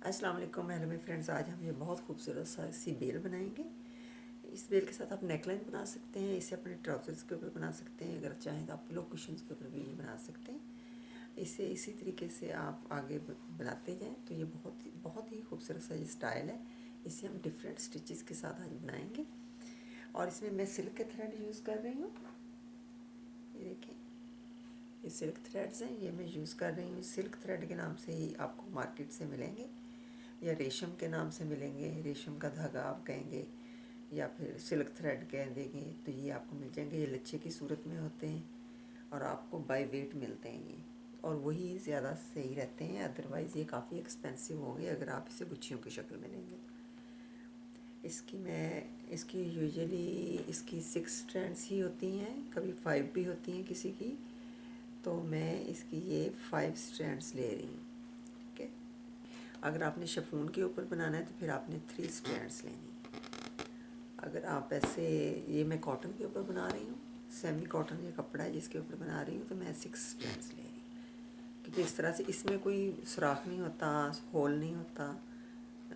अस्सलाम वालेकुम। हेलो मेरे फ्रेंड्स, आज हम ये बहुत खूबसूरत सा सी बेल बनाएंगे। इस बेल के साथ आप नेकलाइन बना सकते हैं, इसे अपने ट्राउजर्स के ऊपर बना सकते हैं, अगर चाहें तो आप पिलो कुशन्स के ऊपर भी ये बना सकते हैं। इसे इसी तरीके से आप आगे बनाते जाएं तो ये बहुत ही खूबसूरत सा ये स्टाइल है। इसे हम डिफरेंट स्टिचेस के साथ आज बनाएंगे और इसमें मैं सिल्क के थ्रेड यूज़ कर रही हूँ। ये देखें, ये सिल्क थ्रेड्स हैं, ये मैं यूज़ कर रही हूँ। सिल्क थ्रेड के नाम से ही आपको मार्केट से मिलेंगे या रेशम के नाम से मिलेंगे, रेशम का धागा आप कहेंगे या फिर सिल्क थ्रेड कह देंगे, तो ये आपको मिल जाएंगे। ये लच्छे की सूरत में होते हैं और आपको बाय वेट मिलते हैं ये, और वही ज़्यादा सही रहते हैं। अदरवाइज़ ये काफ़ी एक्सपेंसिव होंगे अगर आप इसे गुच्छियों की शक्ल में लेंगे। इसकी यूजुअली इसकी 6 स्ट्रैंड्स ही होती हैं, कभी 5 भी होती हैं किसी की, तो मैं इसकी ये 5 स्ट्रैंड्स ले रही हूँ। ठीक है, अगर आपने शिफॉन के ऊपर बनाना है तो फिर आपने 3 स्ट्रैंड्स लेनी है। अगर आप ऐसे, ये मैं कॉटन के ऊपर बना रही हूँ, सेमी कॉटन ये कपड़ा है जिसके ऊपर बना रही हूँ, तो मैं 6 स्ट्रैंड्स ले रही हूँ, क्योंकि इस तरह से इसमें कोई सुराख नहीं होता, होल नहीं होता।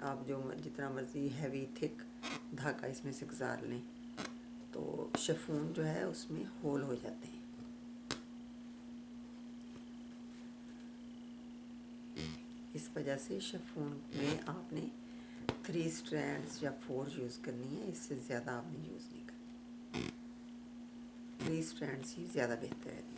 आप जो जितना मर्ज़ी हैवी थिक धागा इसमें से गुजार लें तो शिफॉन जो है उसमें होल हो जाते हैं। इस वजह से शिफॉन में आपने 3 स्ट्रैंड्स या 4 यूज़ करनी है, इससे ज़्यादा आपने यूज़ नहीं करनी। 3 स्ट्रैंड्स ही ज़्यादा बेहतर है।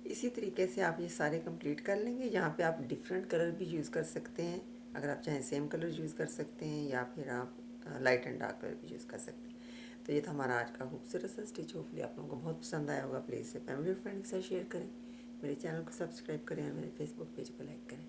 इसी तरीके से आप ये सारे कंप्लीट कर लेंगे। यहाँ पे आप डिफरेंट कलर भी यूज़ कर सकते हैं, अगर आप चाहें सेम कलर यूज़ कर सकते हैं, या फिर आप लाइट एंड डार्क कलर भी यूज़ कर सकते हैं। तो ये था हमारा आज का खूबसूरत सा स्टिच। होपफुली आप लोगों को बहुत पसंद आया होगा। प्लीज़ से फैमिली और फ्रेंड के साथ शेयर करें, मेरे चैनल को सब्सक्राइब करें और मेरे फेसबुक पेज को लाइक करें।